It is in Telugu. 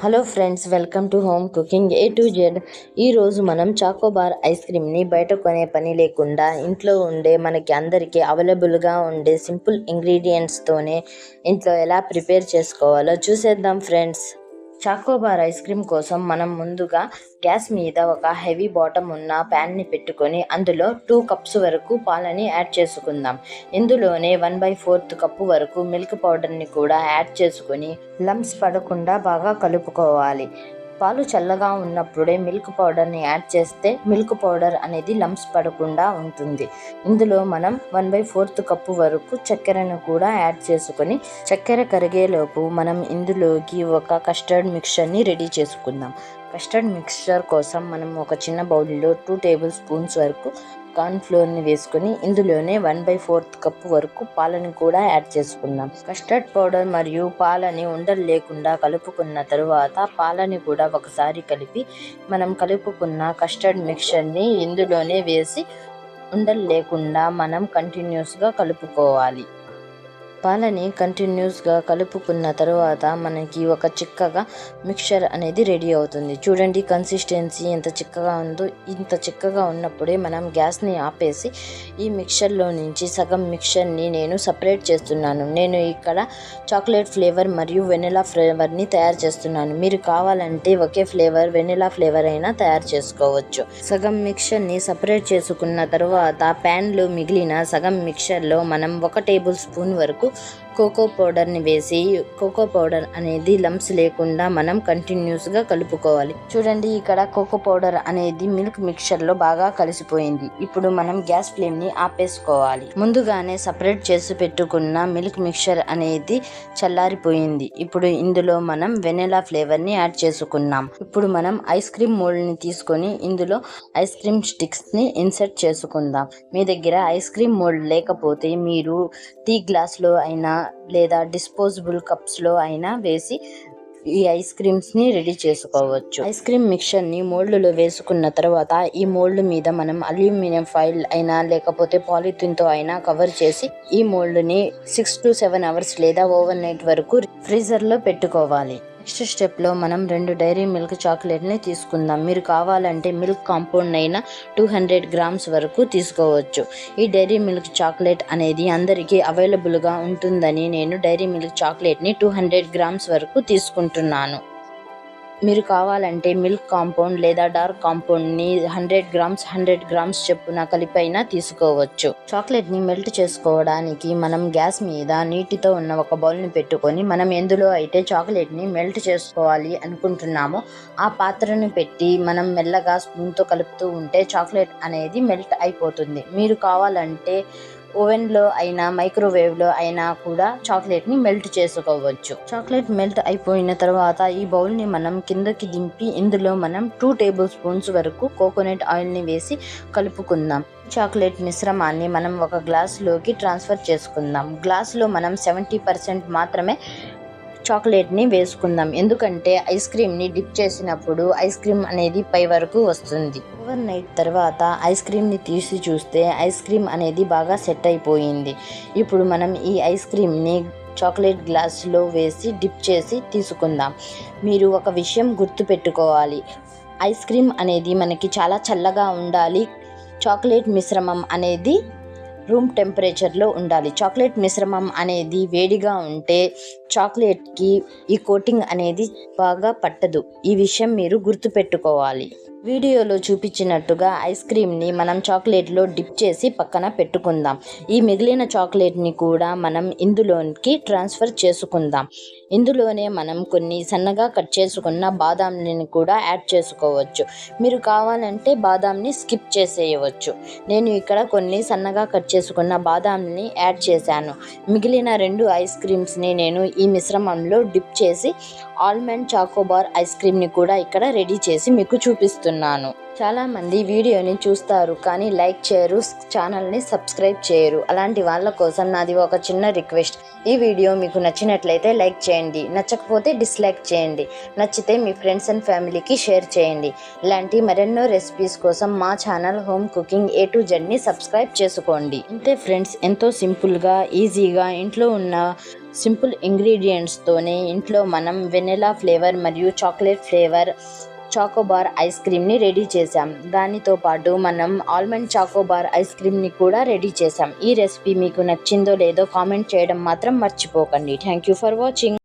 Hello friends, welcome to home cooking A to Z. ఈరోజు మనం చాకోబార్ ఐస్ క్రీమ్ని బయట కొనే పని లేకుండా ఇంట్లో ఉండే మనకి అందరికీ అవైలబుల్గా ఉండే సింపుల్ ఇంగ్రీడియంట్స్తోనే ఇంట్లో ఎలా ప్రిపేర్ చేసుకోవాలో చూసేద్దాం ఫ్రెండ్స్. చాకోబార్ ఐస్ క్రీమ్ కోసం మనం ముందుగా గ్యాస్ మీద ఒక హెవీ బాటమ్ ఉన్న ప్యాన్ని పెట్టుకొని అందులో 2 కప్స్ వరకు పాలని యాడ్ చేసుకుందాం. ఇందులోనే 1/4 కప్పు వరకు మిల్క్ పౌడర్ని కూడా యాడ్ చేసుకొని లంప్స్ పడకుండా బాగా కలుపుకోవాలి. పాలు చల్లగా ఉన్నప్పుడే మిల్క్ పౌడర్ని యాడ్ చేస్తే మిల్క్ పౌడర్ అనేది లంప్స్ పడకుండా ఉంటుంది. ఇందులో మనం 1/4 కప్పు వరకు చక్కెరను కూడా యాడ్ చేసుకొని చక్కెర కరిగేలోపు మనం ఇందులోకి ఒక కస్టర్డ్ మిక్చర్ని రెడీ చేసుకుందాం. కస్టర్డ్ మిక్చర్ కోసం మనం ఒక చిన్న బౌల్లో 2 టేబుల్ స్పూన్స్ వరకు కార్న్ ఫ్లోర్ని వేసుకొని ఇందులోనే 1/4 కప్పు వరకు పాలని కూడా యాడ్ చేసుకుందాం. కస్టర్డ్ పౌడర్ మరియు పాలని ఉండలు లేకుండా కలుపుకున్న తరువాత పాలని కూడా ఒకసారి కలిపి మనం కలుపుకున్న కస్టర్డ్ మిక్చర్ని ఇందులోనే వేసి ఉండలు లేకుండా మనం కంటిన్యూస్గా కలుపుకోవాలి. పాలని కంటిన్యూస్గా కలుపుకున్న తర్వాత మనకి ఒక చిక్కగా మిక్చర్ అనేది రెడీ అవుతుంది. చూడండి కన్సిస్టెన్సీ ఎంత చిక్కగా ఉందో. ఇంత చిక్కగా ఉన్నప్పుడే మనం గ్యాస్ని ఆపేసి ఈ మిక్చర్లో నుంచి సగం మిక్చర్ని నేను సపరేట్ చేస్తున్నాను. నేను ఇక్కడ చాక్లెట్ ఫ్లేవర్ మరియు వెనిలా ఫ్లేవర్ని తయారు చేస్తున్నాను. మీరు కావాలంటే ఒకే ఫ్లేవర్ వెనిలా ఫ్లేవర్ అయినా తయారు చేసుకోవచ్చు. సగం మిక్చర్ని సపరేట్ చేసుకున్న తర్వాత ప్యాన్లో మిగిలిన సగం మిక్చర్లో మనం 1 టేబుల్ స్పూన్ వరకు కోకో పౌడర్ని వేసి కోకో పౌడర్ అనేది లంప్స్ లేకుండా మనం కంటిన్యూస్గా కలుపుకోవాలి. చూడండి ఇక్కడ కోకో పౌడర్ అనేది మిల్క్ మిక్చర్లో బాగా కలిసిపోయింది. ఇప్పుడు మనం గ్యాస్ ఫ్లేమ్ని ఆపేసుకోవాలి. ముందుగానే సపరేట్ చేసి పెట్టుకున్న మిల్క్ మిక్చర్ అనేది చల్లారిపోయింది. ఇప్పుడు ఇందులో మనం వెనిలా ఫ్లేవర్ని యాడ్ చేసుకున్నాం. ఇప్పుడు మనం ఐస్ క్రీమ్ మోల్డ్ని తీసుకొని ఇందులో ఐస్ క్రీమ్ స్టిక్స్ని ఇన్సర్ట్ చేసుకుందాం. మీ దగ్గర ఐస్ క్రీమ్ మోల్డ్ లేకపోతే మీరు టీ గ్లాస్లో అయినా లేదా డిస్పోజబుల్ కప్స్లో అయినా వేసి ఈ ఐస్ క్రీమ్స్ని రెడీ చేసుకోవచ్చు. ఐస్ క్రీమ్ మిక్చర్ని మోల్డ్లో వేసుకున్న తర్వాత ఈ మోల్డ్ మీద మనం అల్యూమినియం ఫాయిల్ అయినా లేకపోతే పాలిథిన్తో అయినా కవర్ చేసి ఈ మోల్డ్ని 6 to 7 అవర్స్ లేదా ఓవర్ నైట్ వరకు ఫ్రీజర్లో పెట్టుకోవాలి. నెక్స్ట్ స్టెప్లో మనం 2 డైరీ మిల్క్ చాక్లెట్ని తీసుకుందాం. మీరు కావాలంటే మిల్క్ కాంపౌండ్ అయినా 200 గ్రామ్స్ వరకు తీసుకోవచ్చు. ఈ డైరీ మిల్క్ చాక్లెట్ అనేది అందరికీ అవైలబుల్గా ఉంటుందని నేను డైరీ మిల్క్ చాక్లెట్ని 200 గ్రామ్స్ వరకు తీసుకుంటున్నాను. మీరు కావాలంటే మిల్క్ కాంపౌండ్ లేదా డార్క్ కాంపౌండ్ని 100 గ్రామ్స్ చొప్పున కలిపైనా తీసుకోవచ్చు. చాక్లెట్ని మెల్ట్ చేసుకోవడానికి మనం గ్యాస్ మీద నీటితో ఉన్న ఒక బౌల్ని పెట్టుకొని మనం ఎందులో అయితే చాక్లెట్ని మెల్ట్ చేసుకోవాలి అనుకుంటున్నామో ఆ పాత్రని పెట్టి మనం మెల్లగా స్పూన్తో కలుపుతూ ఉంటే చాక్లెట్ అనేది మెల్ట్ అయిపోతుంది. మీరు కావాలంటే ఓవెన్లో అయినా మైక్రోవేవ్లో అయినా కూడా చాక్లెట్ని మెల్ట్ చేసుకోవచ్చు. చాక్లెట్ మెల్ట్ అయిపోయిన తర్వాత ఈ బౌల్ని మనం కిందకి దింపి ఇందులో మనం 2 టేబుల్ స్పూన్స్ వరకు కోకోనట్ ఆయిల్ని వేసి కలుపుకుందాం. చాక్లెట్ మిశ్రమాన్ని మనం ఒక గ్లాసులోకి ట్రాన్స్ఫర్ చేసుకుందాం. గ్లాసులో మనం 70% మాత్రమే చాక్లెట్ని వేసుకుందాం. ఎందుకంటే ఐస్ క్రీమ్ని డిప్ చేసినప్పుడు ఐస్ క్రీమ్ అనేది పై వరకు వస్తుంది. ఓవర్ నైట్ తర్వాత ఐస్ క్రీమ్ని తీసి చూస్తే ఐస్ క్రీమ్ అనేది బాగా సెట్ అయిపోయింది. ఇప్పుడు మనం ఈ ఐస్ క్రీమ్ని చాక్లెట్ గ్లాసులో వేసి డిప్ చేసి తీసుకుందాం. మీరు ఒక విషయం గుర్తుపెట్టుకోవాలి, ఐస్ క్రీమ్ అనేది మనకి చాలా చల్లగా ఉండాలి. చాక్లెట్ మిశ్రమం అనేది రూమ్ టెంపరేచర్లో ఉండాలి. చాక్లెట్ మిశ్రమం అనేది వేడిగా ఉంటే చాక్లెట్కి ఈ కోటింగ్ అనేది బాగా పట్టదు. ఈ విషయం మీరు గుర్తుపెట్టుకోవాలి. వీడియోలో చూపించినట్టుగా ఐస్ క్రీమ్ని మనం చాక్లెట్లో డిప్ చేసి పక్కన పెట్టుకుందాం. ఈ మిగిలిన చాక్లెట్ని కూడా మనం ఇందులోకి ట్రాన్స్ఫర్ చేసుకుందాం. ఇందులోనే మనం కొన్ని సన్నగా కట్ చేసుకున్న బాదాంని కూడా యాడ్ చేసుకోవచ్చు. మీరు కావాలంటే బాదాంని స్కిప్ చేసేయవచ్చు. నేను ఇక్కడ కొన్ని సన్నగా కట్ చేసుకున్న బాదాంని యాడ్ చేశాను. మిగిలిన 2 ఐస్ క్రీమ్స్ని నేను ఈ మిశ్రమంలో డిప్ చేసి ఆల్మండ్ చాకోబార్ ఐస్ క్రీమ్ని కూడా ఇక్కడ రెడీ చేసి మీకు చూపిస్తున్నాను. చాలామంది వీడియోని చూస్తారు కానీ లైక్ చేయరు, ఛానల్ని సబ్స్క్రైబ్ చేయరు. అలాంటి వాళ్ళ కోసం నాది ఒక చిన్న రిక్వెస్ట్. ఈ వీడియో మీకు నచ్చినట్లయితే లైక్ చేయండి, నచ్చకపోతే డిస్లైక్ చేయండి, నచ్చితే మీ ఫ్రెండ్స్ అండ్ ఫ్యామిలీకి షేర్ చేయండి. ఇలాంటి మరెన్నో రెసిపీస్ కోసం మా channel home cooking A to Zని సబ్స్క్రైబ్ చేసుకోండి. అంతే ఫ్రెండ్స్, ఎంతో సింపుల్గా ఈజీగా ఇంట్లో ఉన్న సింపుల్ ఇంగ్రీడియంట్స్తోనే ఇంట్లో మనం వెనిలా ఫ్లేవర్ మరియు చాక్లెట్ ఫ్లేవర్ చాకోబార్ ఐస్ క్రీమ్ని రెడీ చేసాం. దానితో పాటు మనం ఆల్మండ్ చాకోబార్ ఐస్ క్రీమ్ని కూడా రెడీ చేసాం. ఈ రెసిపీ మీకు నచ్చిందో లేదో కామెంట్ చేయడం మాత్రం మర్చిపోకండి. Thank you for watching.